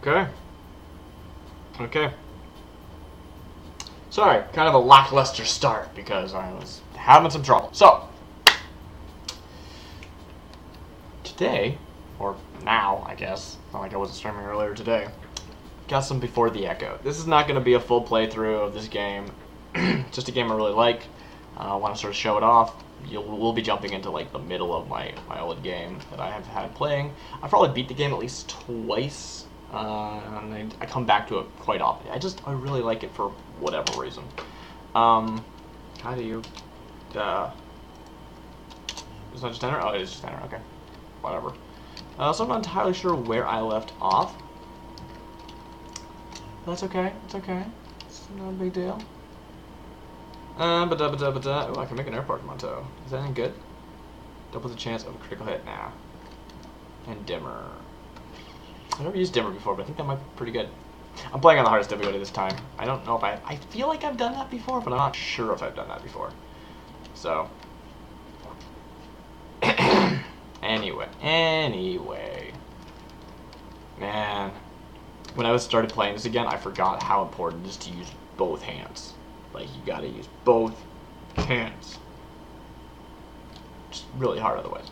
Okay. Okay. Sorry, kind of a lackluster start because I was having some trouble. So, today, or now, I guess, not like I wasn't streaming earlier today, got some Before the Echo. This is not going to be a full playthrough of this game. Just a game I really like. I want to sort of show it off. We'll be jumping into like the middle of my old game that I have had playing. I've probably beat the game at least twice, and I come back to it quite often. I really like it for whatever reason. How do you? Is that just enter? Oh, it is just enter. Okay, whatever. So I'm not entirely sure where I left off. But that's okay. It's okay. It's not a big deal. Oh, I can make an airport Monto. Is that any good? Double the chance of a critical hit now. And dimmer. I've never used dimmer before, but I think that might be pretty good. I'm playing on the hardest difficulty this time. I don't know if I feel like I've done that before, but I'm not sure if I've done that before. So. Anyway. Man. When I started playing this again, I forgot how important it is to use both hands. Like, you gotta use both hands. Just really hard otherwise.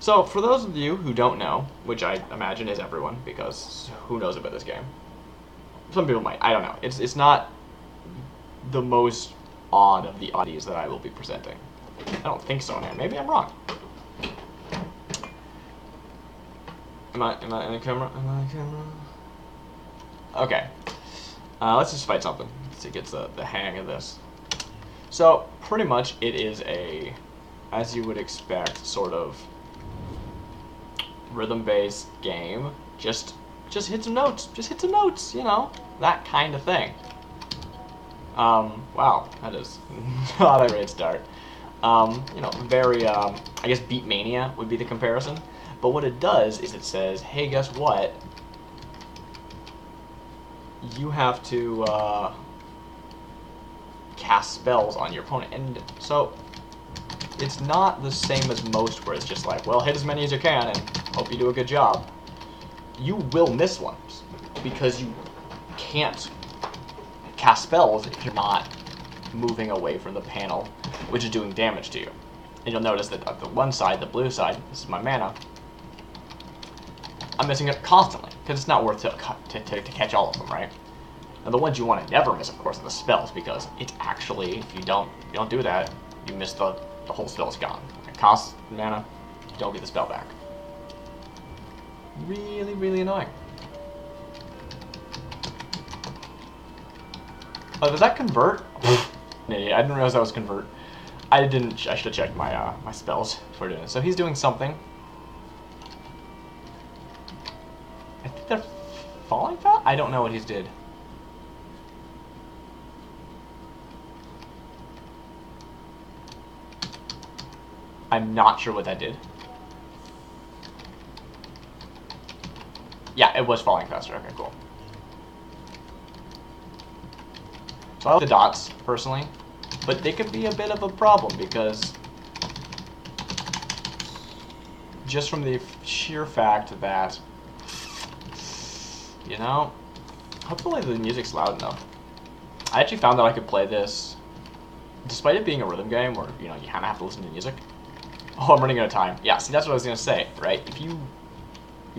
So, for those of you who don't know, which I imagine is everyone, because who knows about this game? Some people might. I don't know. It's not the most odd of the oddities that I will be presenting. I don't think so, man. Maybe I'm wrong. Am I in the camera? Am I in the camera? Okay. Let's just fight something to get the hang of this. So, pretty much it is a, as you would expect, sort of rhythm-based game. Just hit some notes. Just hit some notes, you know? That kind of thing. Wow, that is not a great start. You know, very, I guess Beatmania would be the comparison. But what it does is it says, hey, guess what? You have to cast spells on your opponent. And so it's not the same as most where it's just like, well, hit as many as you can and hope you do a good job. You will miss ones because you can't cast spells if you're not moving away from the panel, which is doing damage to you. And you'll notice that on the one side, the blue side, this is my mana, I'm missing it constantly, because it's not worth to catch all of them, right? And the ones you want to never miss, of course, are the spells, because it's actually, if you don't do that, you miss the whole spell's gone. It costs mana, you don't get the spell back. Really, really annoying. Oh, does that convert? Idiot, I didn't realize that was convert. I should have checked my my spells before doing it. So he's doing something. I think they're falling fast? I don't know what he's did. I'm not sure what that did. Yeah, it was falling faster. Okay, cool. So I like the dots, personally, but they could be a bit of a problem because just from the sheer fact that, you know, hopefully the music's loud enough. I actually found that I could play this, despite it being a rhythm game where, you know, you kind of have to listen to the music. Oh, I'm running out of time. Yeah, see, that's what I was going to say, right? Even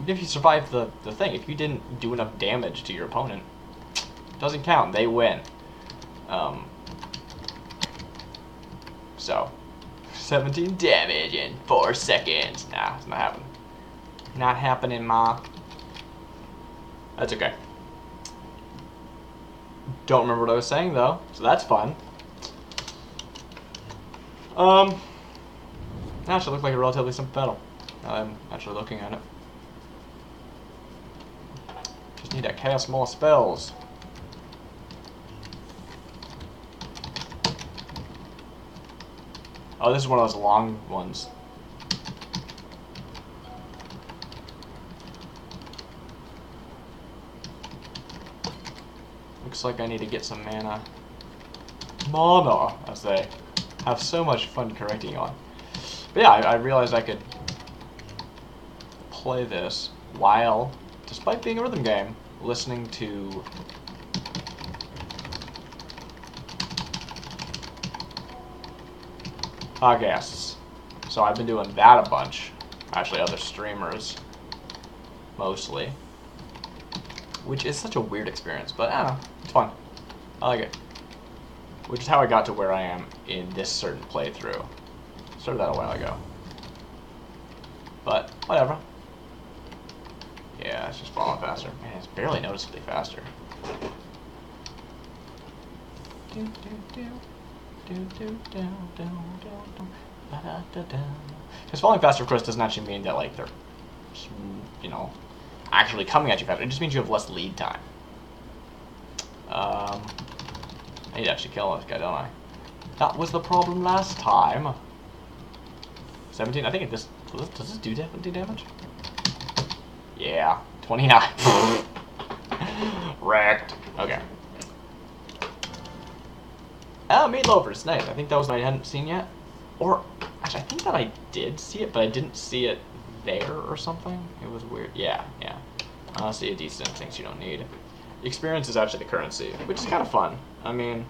if you survive the thing, if you didn't do enough damage to your opponent, it doesn't count. They win. So, 17 damage in 4 seconds. Nah, it's not happening. Not happening, ma. That's okay. Don't remember what I was saying, though, so that's fun. That should look like a relatively simple battle. I'm actually looking at it. Just need to cast more spells. Oh, this is one of those long ones. Looks like I need to get some mana. Mana, as they have so much fun correcting you on. But yeah, I realized I could play this while despite being a rhythm game, listening to podcasts. So I've been doing that a bunch. Actually, other streamers, mostly. Which is such a weird experience, but I don't know, it's fun. I like it. Which is how I got to where I am in this certain playthrough. Started that a while ago. But, whatever. Yeah, it's just falling faster. Man, it's barely noticeably faster. Because falling faster, of course, doesn't actually mean that, like, they're, you know, actually coming at you faster. It just means you have less lead time. I need to actually kill this guy, don't I? That was the problem last time. 17, I think does this do damage? Yeah, 29. Wrecked. Okay. Oh, meatloafers, nice. I think that was one I hadn't seen yet. Or, actually, I think that I did see it, but I didn't see it there or something. It was weird. Yeah. Honestly, a decent things you don't need. The experience is actually the currency, which is kind of fun. I mean,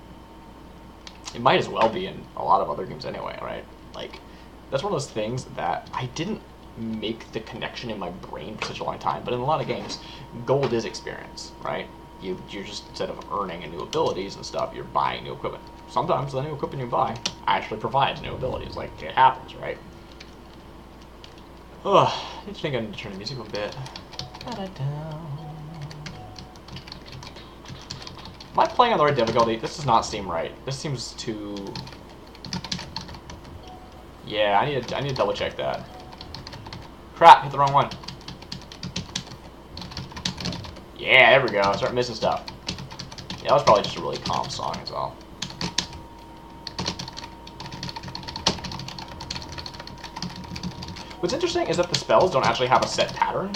it might as well be in a lot of other games anyway, right? Like, that's one of those things that I didn't make the connection in my brain for such a long time, but in a lot of games, gold is experience, right? You're just, instead of earning new abilities and stuff, you're buying new equipment. Sometimes the new equipment you buy actually provides new abilities, like it happens, right? Ugh, I think I need to turn the music a bit. Am I playing on the right difficulty? This does not seem right. This seems too... Yeah, I need to double check that. Crap, hit the wrong one. Yeah, there we go. Start missing stuff. Yeah, that was probably just a really calm song as well. What's interesting is that the spells don't actually have a set pattern.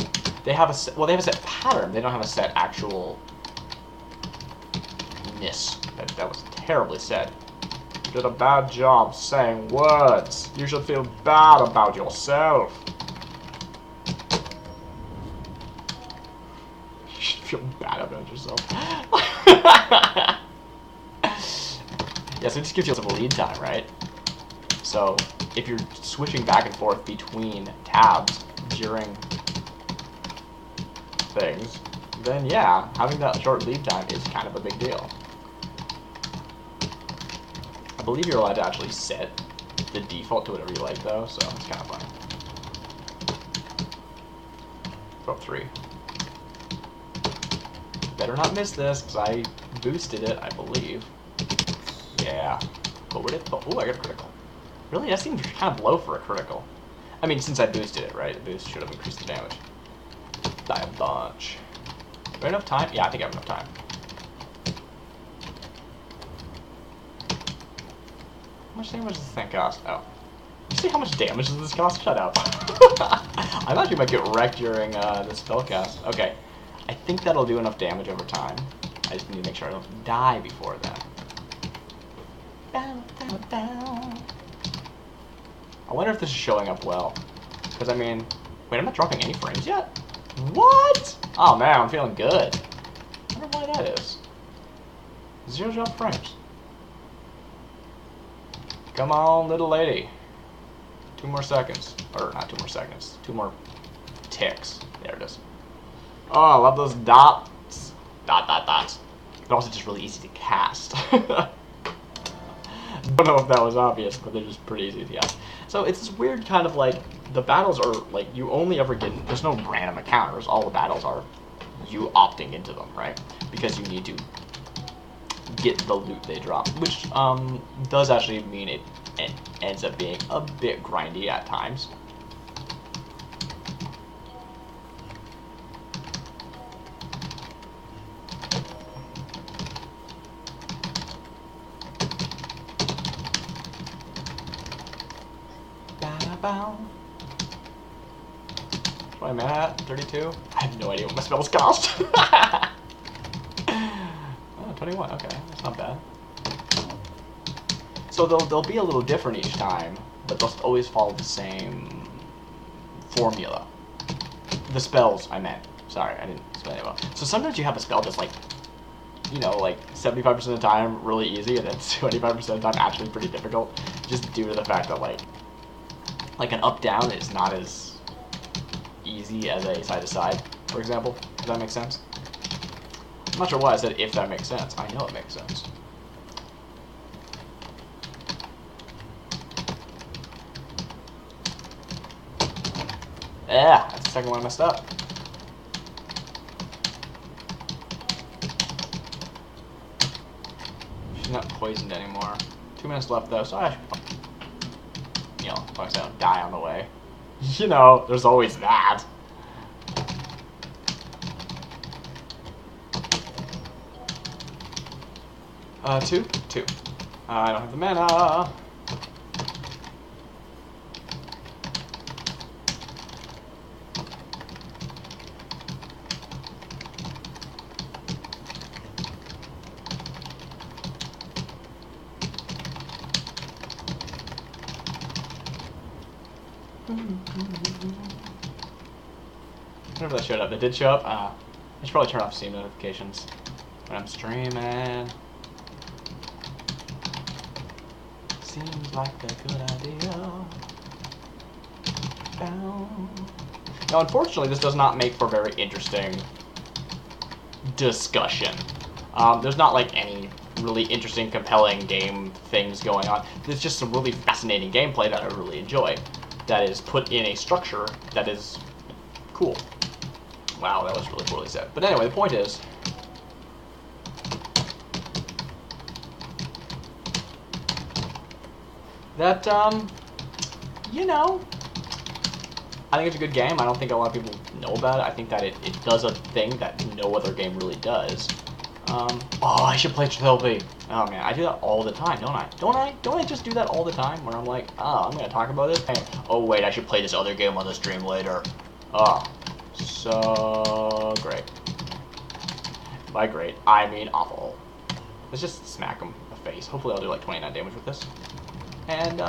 They have a set, well, they have a set pattern. They don't have a set actual ness. That was terribly said. You did a bad job saying words. You should feel bad about yourself. You should feel bad about yourself. Yeah, so it just gives you some lead time, right? So if you're switching back and forth between tabs during things, then yeah, having that short lead time is kind of a big deal. I believe you're allowed to actually set the default to whatever you like, though, so it's kind of fun. Throw up 3. Better not miss this, because I boosted it, I believe. Yeah. But where did... Oh, I got a critical. Really? That seems kind of low for a critical. I mean, since I boosted it, right? The boost should have increased the damage. Die a bunch. Do I have enough time? Yeah, I think I have enough time. How much damage does this thing cost? Oh. You see how much damage does this cost? Shut up. I thought you might get wrecked during the spell cast. Okay. I think that'll do enough damage over time. I just need to make sure I don't die before then. I wonder if this is showing up well. Because, I mean... Wait, I'm not dropping any frames yet? What? Oh, man, I'm feeling good. I wonder why that is. 0 drop frames. Come on, little lady. 2 more seconds. Or, not 2 more seconds. 2 more ticks. There it is. Oh, I love those dots. Dots. They're also just really easy to cast. Don't know if that was obvious, but they're just pretty easy to cast. So it's this weird kind of like, the battles are like, you only ever get, there's no random encounters. All the battles are you opting into them, right? Because you need to get the loot they drop, which does actually mean it ends up being a bit grindy at times. What am I at? 32? I have no idea what my spells cost. Oh, 21, okay, that's not bad. So they'll be a little different each time, but they'll always follow the same formula. The spells, I meant. Sorry, I didn't explain it well. So sometimes you have a spell that's like, you know, like 75% of the time really easy, and then 25% of the time actually pretty difficult, just due to the fact that like an up-down is not as easy as a side-to-side, for example. Does that make sense? I'm not sure why I said if that makes sense. I know it makes sense. Yeah, that's the second one I messed up. She's not poisoned anymore. 2 minutes left though, so I should, you know, as long as I don't die on the way. You know, there's always that. Two. I don't have the mana. Whenever that showed up, that did show up. I should probably turn off Steam notifications when I'm streaming. Seems like a good idea. Now, unfortunately, this does not make for very interesting discussion. There's not like any really interesting, compelling game things going on. There's just some really fascinating gameplay that I really enjoy. That is put in a structure that is cool. Wow, that was really poorly said. But anyway, the point is, that, you know, I think it's a good game. I don't think a lot of people know about it. I think that it does a thing that no other game really does. Oh, I should play Trilby. Oh man, I do that all the time, don't I? Don't I just do that all the time? Where I'm like, oh, I'm gonna talk about this. And, oh wait, I should play this other game on the stream later. Oh, so great. By great, I mean awful. Let's just smack him in the face. Hopefully I'll do like 29 damage with this. And,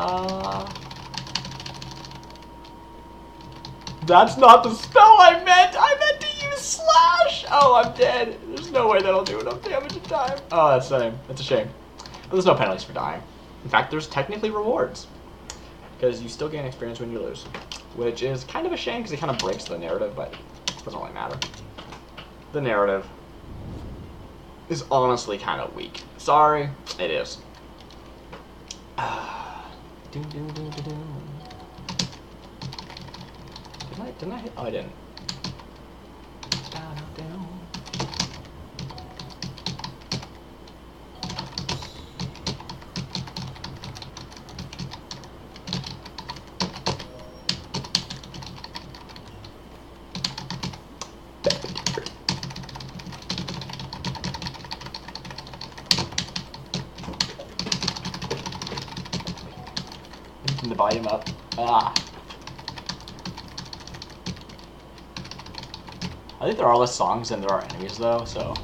that's not the spell I meant! I meant to use Slash! Oh, I'm dead. There's no way that'll do enough damage in time. Oh, that's a shame. That's a shame. But there's no penalties for dying. In fact, there's technically rewards. Because you still gain experience when you lose. Which is kind of a shame, because it kind of breaks the narrative, but it doesn't really matter. The narrative is honestly kind of weak. Sorry, it is. Didn't I hit? Oh, I didn't. Divide him up. Ah. I think there are less songs than there are enemies, though, so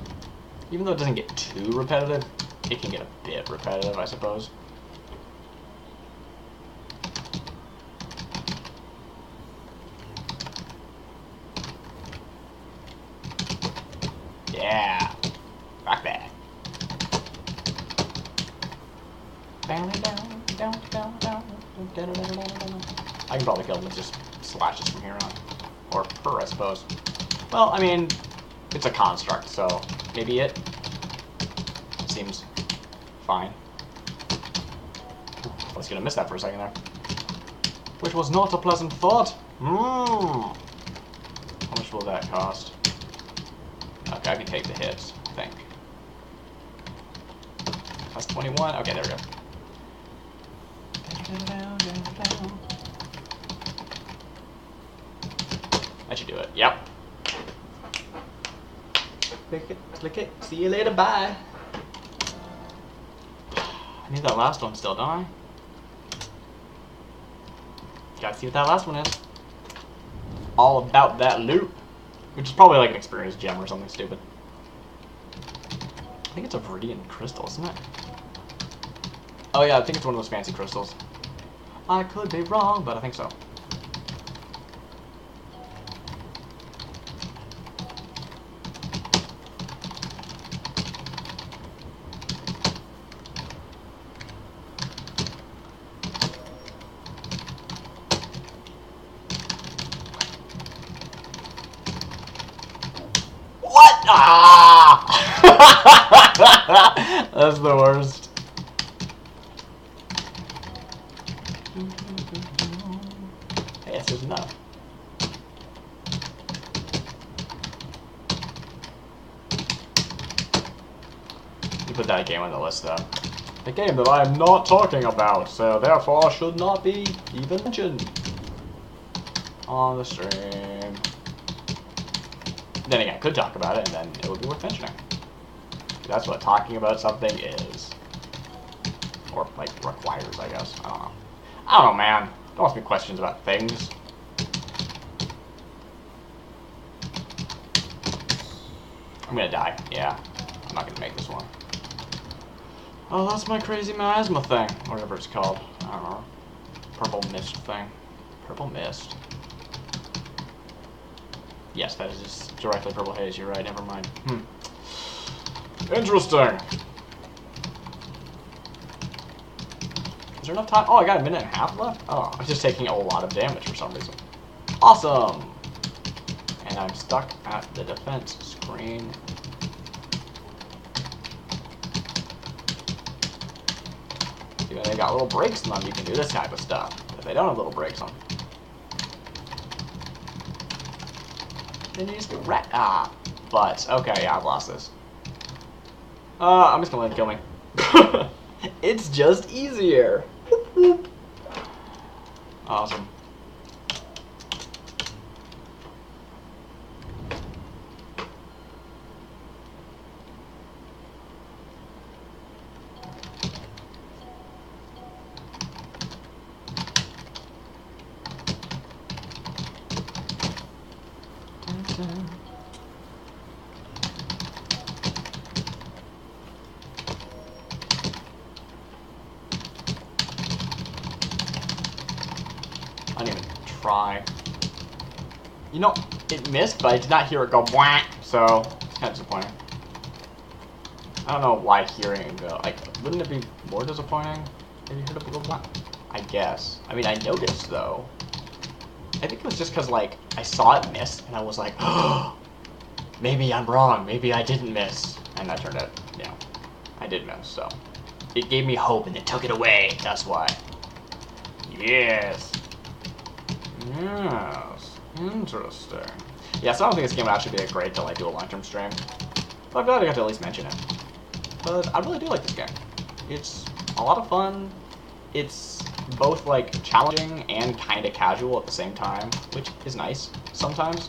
even though it doesn't get too repetitive, it can get a bit repetitive, I suppose. Yeah. Rock that. I can probably kill him with just slashes from here on. Or her, I suppose. Well, I mean, it's a construct, so maybe it seems fine. I was gonna miss that for a second there. Which was not a pleasant thought. How much will that cost? Okay, I can take the hits, I think. Plus 21. Okay, there we go. That should do it. Yep. Click it. See you later. Bye. I need that last one still, don't I? Gotta see what that last one is. All about that loot. Which is probably like an experience gem or something stupid. I think it's a Viridian crystal, isn't it? Oh yeah, I think it's one of those fancy crystals. I could be wrong, but I think so. Ah! That's the worst. Hey, this is enough. You put that game on the list, though. A game that I am not talking about, so therefore should not be even mentioned on the stream. Then again, I could talk about it, and then it would be worth mentioning. That's what talking about something is. Or, like, requires, I guess. I don't know. I don't know, man. Don't ask me questions about things. I'm gonna die. Yeah. I'm not gonna make this one. Oh, that's my crazy miasma thing. Whatever it's called. I don't know. Purple mist thing. Purple mist. Yes, that is just directly purple haze. You're right. Never mind. Interesting. Is there enough time? Oh, I got a minute and a half left? Oh, I'm just taking a lot of damage for some reason. Awesome! And I'm stuck at the defense screen. See, they got little brakes on them, you can do this type of stuff. If they don't have little brakes on, then you just get wrecked. Ah, but, okay, yeah, I've lost this. I'm just gonna let it kill me. It's just easier. Awesome. I didn't even try. You know, it missed, but I did not hear it go whack, so it's kind of disappointing. I don't know why hearing it go, like, wouldn't it be more disappointing if you heard it go whack? I guess. I mean, I noticed, though. I think it was just because, like, I saw it miss, and I was like, oh, maybe I'm wrong, maybe I didn't miss. And that turned out, you know, I did miss, so. It gave me hope, and it took it away, that's why. Yes. Yes. Interesting. Yeah, so I don't think this game would actually be great to, like, do a long-term stream. But I'm glad I got to at least mention it. But I really do like this game. It's a lot of fun. It's both, like, challenging and kind of casual at the same time, which is nice sometimes.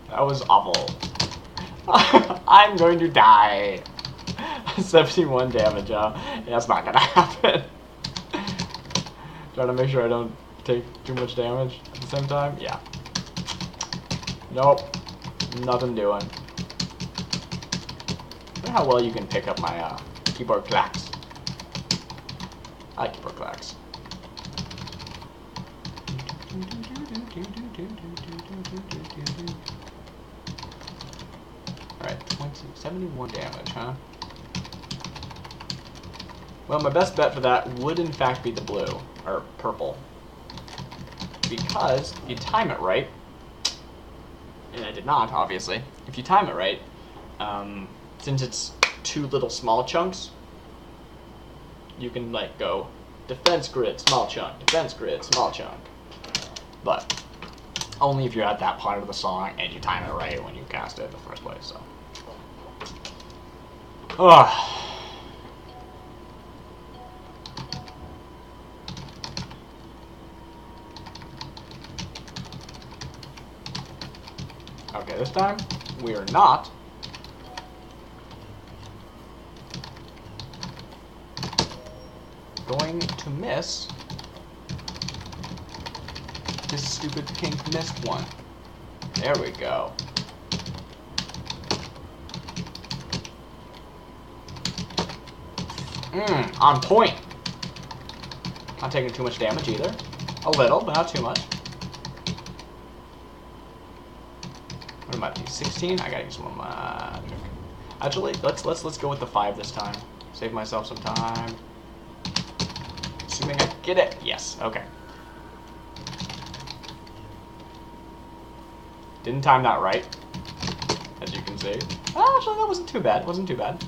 That was awful. I'm going to die. 71 damage, huh? That's not gonna happen. Trying to make sure I don't take too much damage at the same time. Yeah. Nope. Nothing doing. I wonder how well you can pick up my keyboard clacks. I like keyboard clacks. Alright, 71 damage, huh? Well, my best bet for that would in fact be the blue, or purple. Because if you time it right, and I did not, obviously, if you time it right, since it's two little small chunks, you can, like, go defense grid, small chunk, defense grid, small chunk. But only if you're at that part of the song and you time it right when you cast it in the first place, so. Ugh. Okay, this time we are not going to miss this stupid pink mist one. There we go. On point. Not taking too much damage either. A little, but not too much. What am I doing? 16? I gotta use some magic. Actually, let's go with the 5 this time. Save myself some time. Assuming I get it. Yes. Okay. Didn't time that right, as you can see. Oh, actually, that wasn't too bad. It wasn't too bad.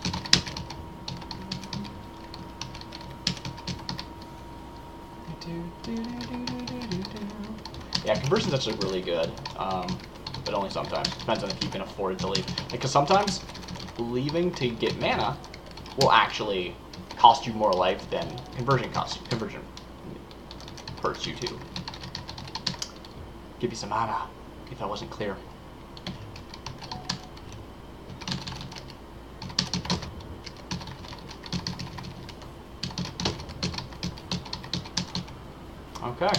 Yeah, conversion's actually really good, but only sometimes. Depends on if you can afford to leave. Because sometimes leaving to get mana will actually cost you more life than conversion costs you. Conversion hurts you too. Give you some mana, if that wasn't clear. Okay.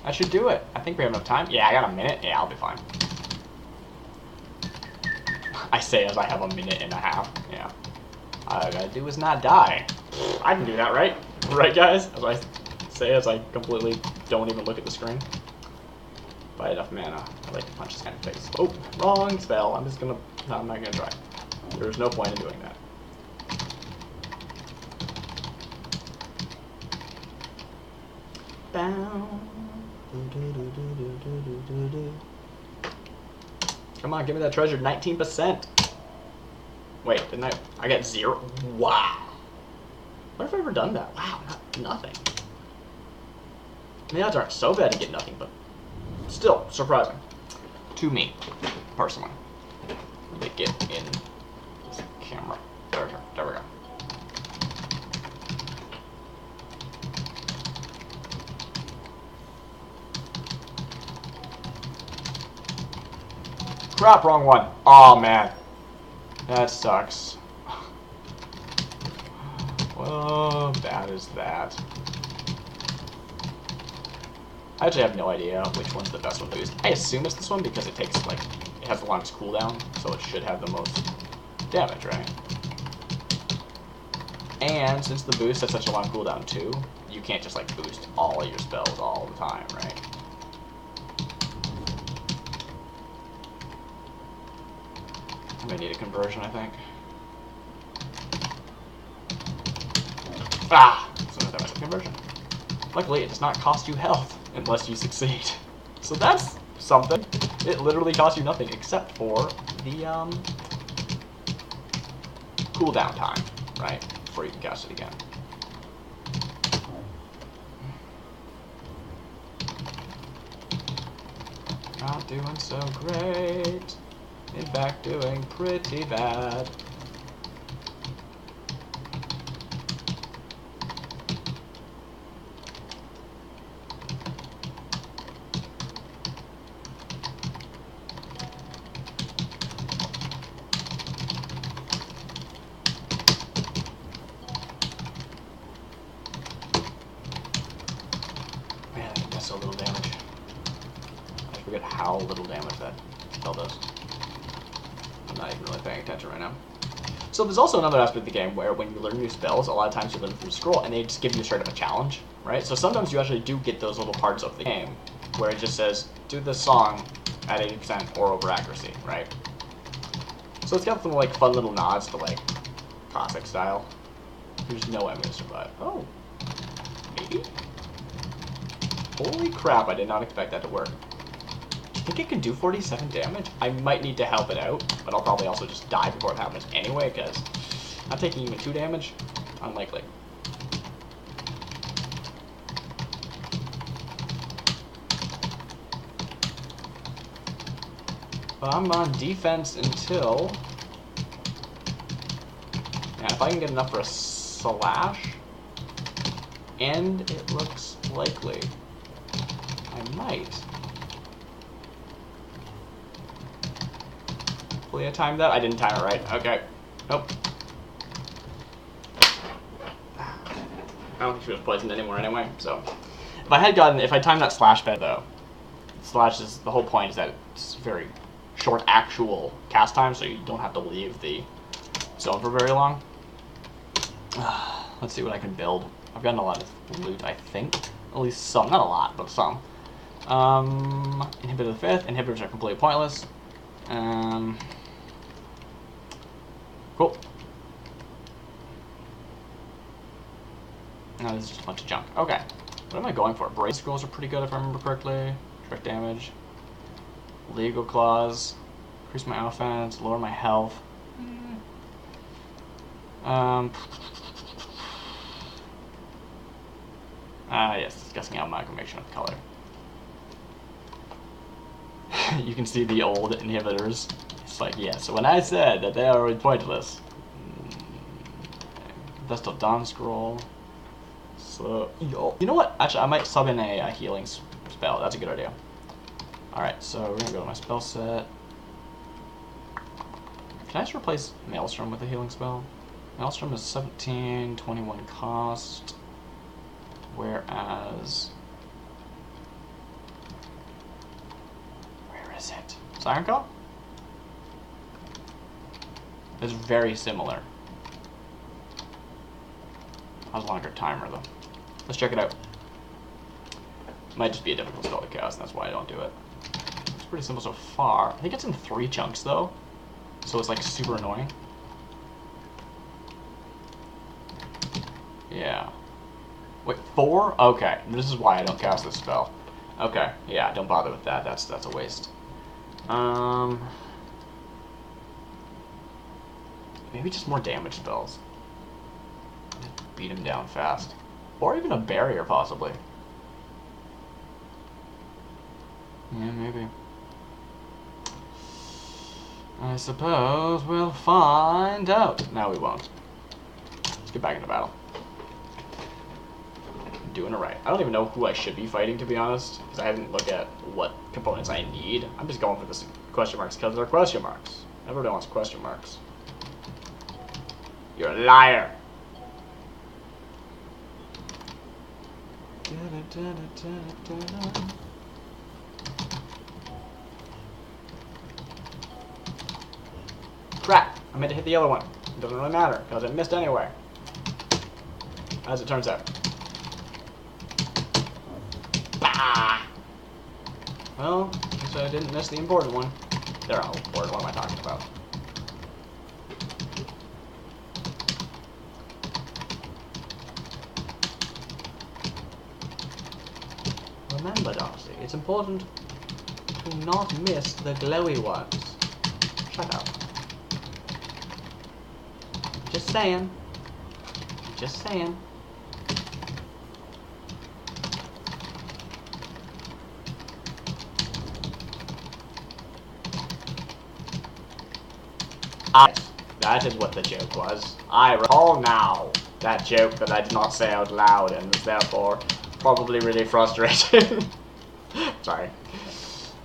I should do it. I think we have enough time. Yeah, I got a minute. Yeah, I'll be fine. I say as I have a minute and a half. Yeah. All I gotta do is not die. I can do that, right? Right, guys? As I say as I completely don't even look at the screen. If I had enough mana, I'd like to punch this guy in the face. Oh, wrong spell. I'm just gonna... No, I'm not gonna try. There's no point in doing that. Come on, give me that treasure. 19%. Wait, didn't I? I got 0. Wow. What have I ever done that? Wow, nothing. The odds aren't so bad to get nothing, but still surprising to me personally. Let me get in this camera. There we go. Crap, wrong one. Oh man, that sucks. Well, bad is that. I actually have no idea which one's the best one to use. I assume it's this one because it takes like it has the longest cooldown, so it should have the most damage, right? And since the boost has such a long cooldown too, you can't just like boost all of your spells all the time, right? I'm gonna need a conversion, I think. Ah! So that was a conversion. Luckily, it does not cost you health unless you succeed. So that's something. It literally costs you nothing except for the cooldown time, right? Before you can cast it again. Not doing so great. In fact, doing pretty bad. Man, that's so little damage. I forget how little damage that spell does. I'm not even really paying attention right now. So there's also another aspect of the game where when you learn new spells, a lot of times you learn through scroll, and they just give you straight up a challenge, right? So sometimes you actually do get those little parts of the game where it just says, do this song at 80% or over accuracy, right? So it's got some like fun little nods to like classic style. There's no way I'm gonna survive. Oh, maybe? Holy crap, I did not expect that to work. I think it can do 47 damage. I might need to help it out, but I'll probably also just die before it happens anyway, because I'm taking even 2 damage. Unlikely. But I'm on defense until... Yeah, if I can get enough for a slash, and it looks likely, I might. Hopefully I timed that. I didn't time it right. Okay. Nope. I don't think she was poisoned anymore anyway, so. If I timed that slash bed though, slash is, the whole point is that it's very short actual cast time, so you don't have to leave the zone for very long. Let's see what I can build. I've gotten a lot of loot, I think. At least some. Not a lot, but some. Inhibitor the 5th. Inhibitors are completely pointless. Cool. No, this is just a bunch of junk. Okay. What am I going for? Brace scrolls are pretty good if I remember correctly. Direct damage. Legal clause. Increase my offense. Lower my health. Yes, discussing amalgamation of color. You can see the old inhibitors. It's like, yes, when I said that they are pointless. Vestal Dawn Scroll. So, you know what? Actually, I might sub in a healing spell. That's a good idea. Alright, so we're gonna go to my spell set. Can I just replace Maelstrom with a healing spell? Maelstrom is 17, 21 cost. Whereas... where is it? Siren Call? It's very similar. Has a longer timer though. Let's check it out. Might just be a difficult spell to cast, and that's why I don't do it. It's pretty simple so far. I think it's in 3 chunks though, so it's like super annoying. Yeah. Wait, 4? Okay, this is why I don't cast this spell. Okay, yeah, don't bother with that. That's a waste. Maybe just more damage spells. Beat him down fast. Or even a barrier, possibly. Yeah, maybe. I suppose we'll find out. No, we won't. Let's get back into battle. I'm doing it right. I don't even know who I should be fighting, to be honest, because I haven't looked at what components I need. I'm just going for this question marks because they're question marks. Everybody wants question marks. You're a liar. Crap! I meant to hit the other one. It doesn't really matter, because it missed anyway. As it turns out. Bah! Well, guess I didn't miss the important one. They're all important. What am I talking about? Remember, Darcy, it's important to not miss the glowy ones. Shut up. Just saying. Just saying. That is what the joke was. I recall now that joke that I did not say out loud and was therefore probably really frustrating. Sorry.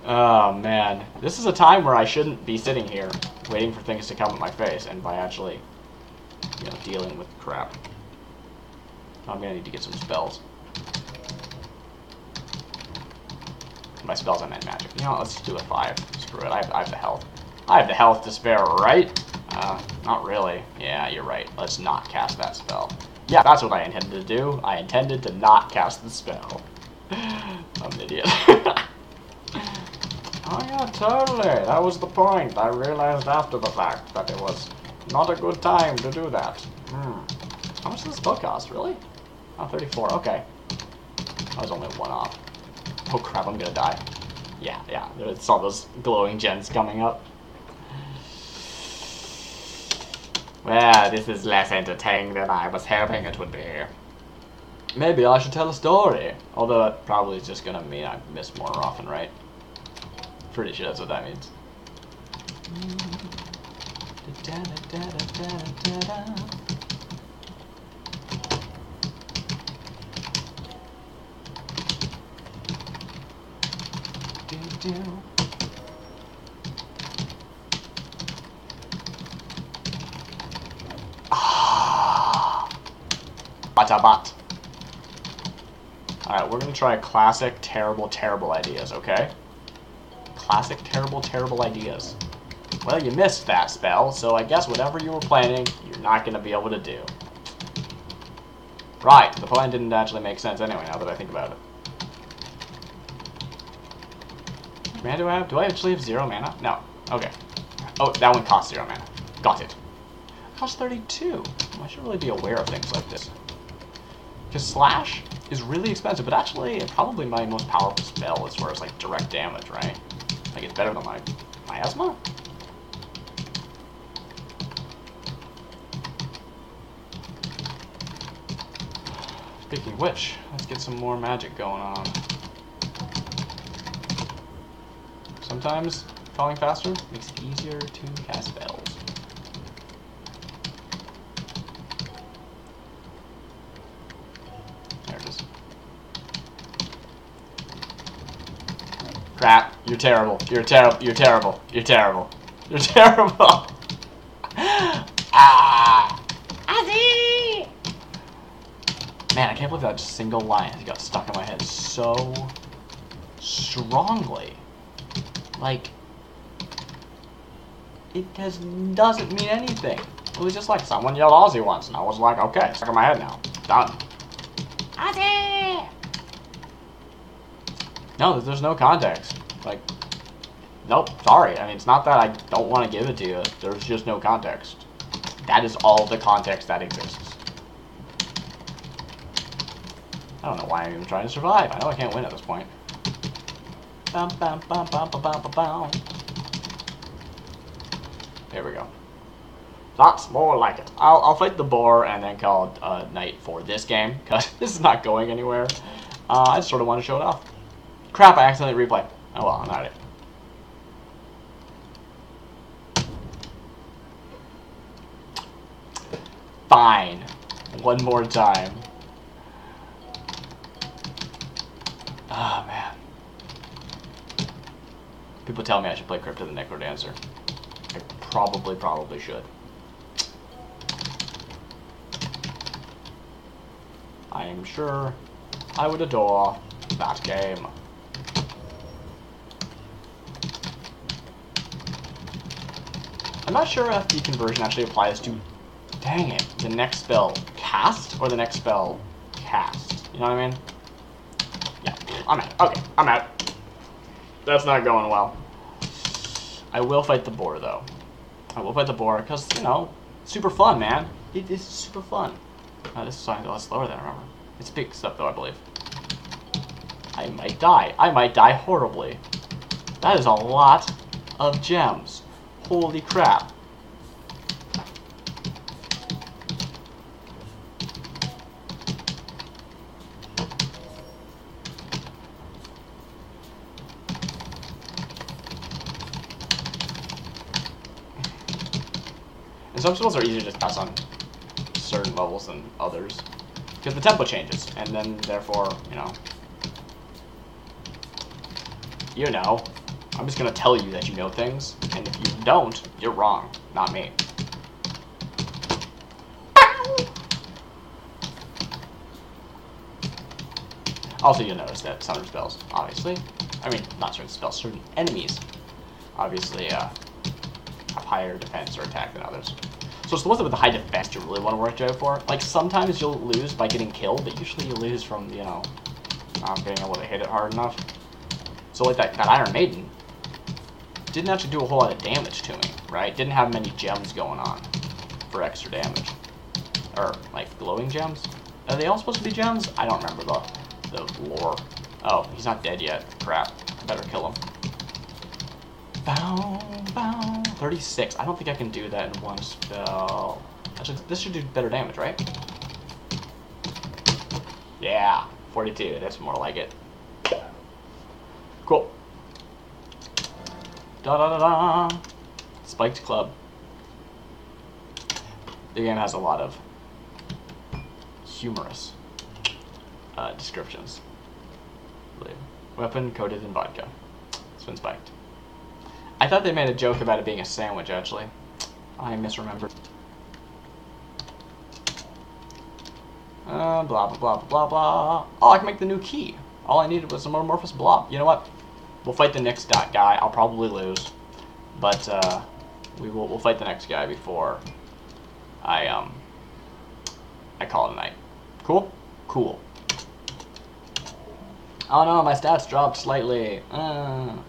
Oh man, this is a time where I shouldn't be sitting here waiting for things to come at my face and by actually, you know, dealing with crap. I'm gonna need to get some spells. By spells I meant magic. You know, let's just do a 5. Screw it. I have the health. I have the health to spare, right? Not really. Yeah, you're right. Let's not cast that spell. Yeah, that's what I intended to do. I intended to not cast the spell. I'm an idiot. Oh yeah, totally. That was the point. I realized after the fact that it was not a good time to do that. How much does this spell cost, really? Oh, 34. Okay. I was only 1 off. Oh crap, I'm gonna die. Yeah, I saw those glowing gens coming up. Well, this is less entertaining than I was hoping it would be. Maybe I should tell a story. Although that probably is just gonna mean I miss more often, right? Pretty sure that's what that means. Batabat. Alright, we're gonna try classic, terrible, terrible ideas, okay? Classic, terrible, terrible ideas. Well, you missed that spell, so I guess whatever you were planning, you're not gonna be able to do. Right, the plan didn't actually make sense anyway, now that I think about it. Man, do I have? Do I actually have 0 mana? No. Okay. Oh, that one costs 0 mana. Got it. Cost 32. I should really be aware of things like this. Because Slash is really expensive, but actually, probably my most powerful spell as far as like direct damage, right? Like it's better than my Miasma? Speaking of which, let's get some more magic going on. Sometimes falling faster makes it easier to cast spells. There it is. Crap, you're terrible. You're terrible. You're terrible. You're terrible. You're terrible. Ah! Ozzy! Man, I can't believe that single line has got stuck in my head so strongly. Like, it doesn't mean anything. It was just like someone yelled Aussie once, and I was like, okay, stuck in my head now. Done. Aussie! No, there's no context. Like, nope, sorry. I mean, it's not that I don't want to give it to you. There's just no context. That is all the context that exists. I don't know why I'm even trying to survive. I know I can't win at this point. Bum, bum, bum, bum, bum, bum, bum. There we go. That's more like it. I'll fight the boar and then call it a night for this game, because this is not going anywhere. I just sort of want to show it off. Crap, I accidentally replay. Oh well, I'm at it. Fine. One more time. Ah, oh, man. People tell me I should play Crypto the Necrodancer. I probably should. I am sure I would adore that game. I'm not sure if the conversion actually applies to, dang it, the next spell cast or the next spell cast. You know what I mean? Yeah, I'm out. Okay, I'm out. That's not going well. I will fight the boar, though. I will fight the boar, because, you know, super fun, man. It is super fun. This is starting to go a lot slower than I remember. It's big stuff, though, I believe. I might die. I might die horribly. That is a lot of gems. Holy crap. And some spells are easier to just pass on certain levels than others. Because the tempo changes, and then, therefore, you know. I'm just gonna tell you that you know things, and if you don't, you're wrong, not me. Also, you'll notice that certain spells, obviously, I mean, not certain spells, certain enemies, obviously, have higher defense or attack than others. So it's the ones with the high defense you really want to watch out for. Like, sometimes you'll lose by getting killed, but usually you lose from, not being able to hit it hard enough. So like that Iron Maiden didn't actually do a whole lot of damage to me, right? Didn't have many gems going on for extra damage. Or, like, glowing gems? Are they all supposed to be gems? I don't remember the lore. Oh, he's not dead yet. Crap. I better kill him. Bow, bow. 36. I don't think I can do that in one spell. This should do better damage, right? Yeah. 42. That's more like it. Cool. Da-da-da-da. Spiked Club. The game has a lot of humorous descriptions. Weapon coated in vodka. It's been spiked. I thought they made a joke about it being a sandwich, actually. I misremembered. Blah, blah, blah, blah, blah. Oh, I can make the new key. All I needed was some amorphous blob. You know what? We'll fight the next guy. I'll probably lose. But, we'll fight the next guy before I call it a night. Cool? Cool. Oh no, my stats dropped slightly. Man,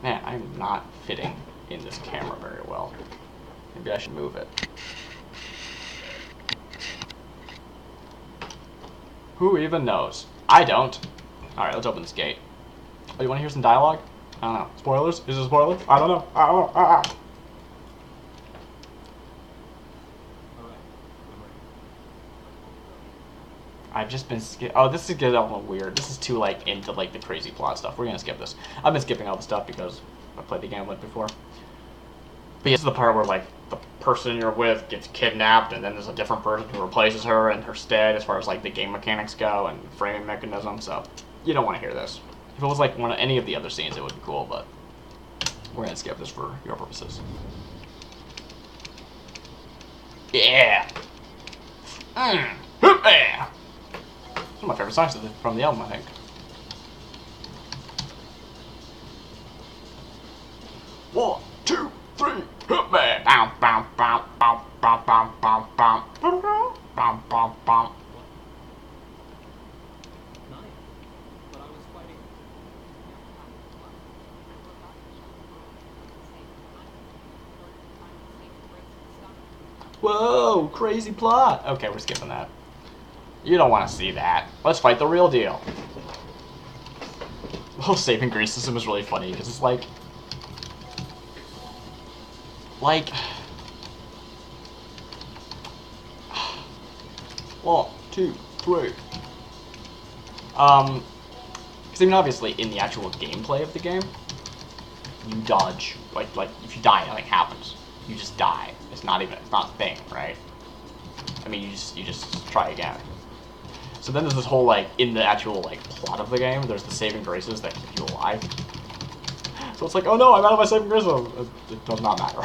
I'm not fitting in this camera very well. Maybe I should move it. Who even knows? I don't. Alright, let's open this gate. Oh, you want to hear some dialogue? I don't know. Spoilers? Is it a spoiler? I don't know. I don't know. I've just been oh, this is getting a little weird. This is too, like, into, like, the crazy plot stuff. We're gonna skip this. I've been skipping all the stuff because I played the game with before. But yeah, this is the part where, like, the person you're with gets kidnapped, and then there's a different person who replaces her in her stead as far as, like, the game mechanics go and framing mechanism, so you don't want to hear this. If it was, like, one of any of the other scenes, it would be cool, but we're gonna skip this for your purposes. Yeah! Yeah! One of my favorite songs from the album, I think. One, two, three, hit me! Bow, bow, bow, bow, bow, bow, bow, bow, bow, bow, bow, bow. Whoa, crazy plot. Okay, we're skipping that. You don't want to see that. Let's fight the real deal. The whole saving grace system is really funny because it's like 1, 2, 3. Because I mean, obviously, in the actual gameplay of the game, you dodge. Like if you die, nothing happens. You just die. It's not a thing, right? I mean, you just try again. So then there's this whole, like, in the actual, like, plot of the game, there's the saving graces that keep you alive. So it's like, oh no, I'm out of my saving graces. It does not matter.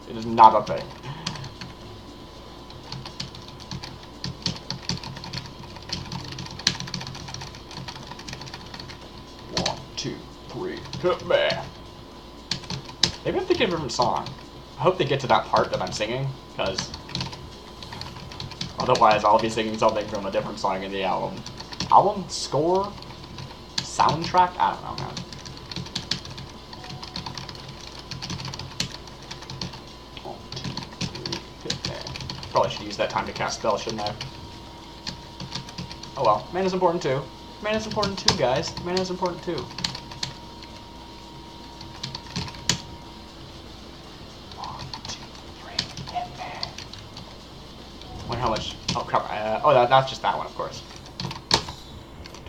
It is not a thing. One, two, three, hit me. Maybe I'm thinking of a different song. I hope they get to that part that I'm singing, because otherwise I'll be singing something from a different song in the album. Album? Score? Soundtrack? I don't know, man. One, two, three, hit me. Probably should use that time to cast spells, shouldn't I? Oh well, mana's important too. Mana's important too, guys. Mana's important too. How much? Oh crap! That's just that one, of course.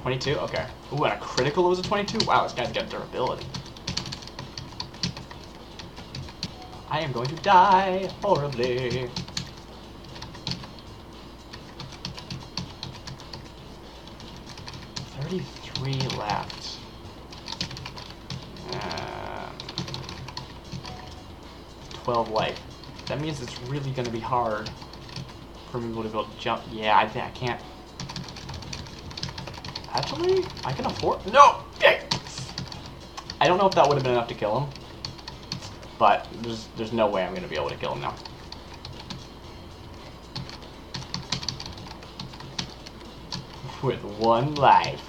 22. Okay. Ooh, and a critical was a 22. Wow, this guy's got durability. I am going to die horribly. $33 left. 12 life. That means it's really going to be hard for me to be able to jump. Yeah, I think I can't. Actually, I can afford. No! I don't know if that would have been enough to kill him, but there's no way I'm going to be able to kill him now. With 1 life.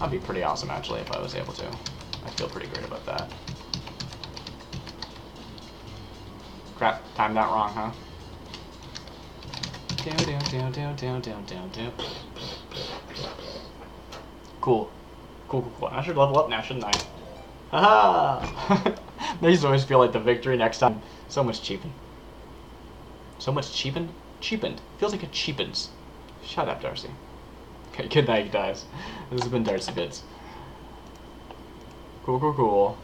That'd be pretty awesome, actually, if I was able to. I feel pretty great about that. Crap, timed that wrong, huh? Cool. Cool. I should level up now, shouldn't I? Haha! These always feel like the victory next time. So much cheapened. So much cheapened? Cheapened. Feels like it cheapens. Shut up, Darcy. Okay, good night, guys. This has been Darcy Bits. Cool.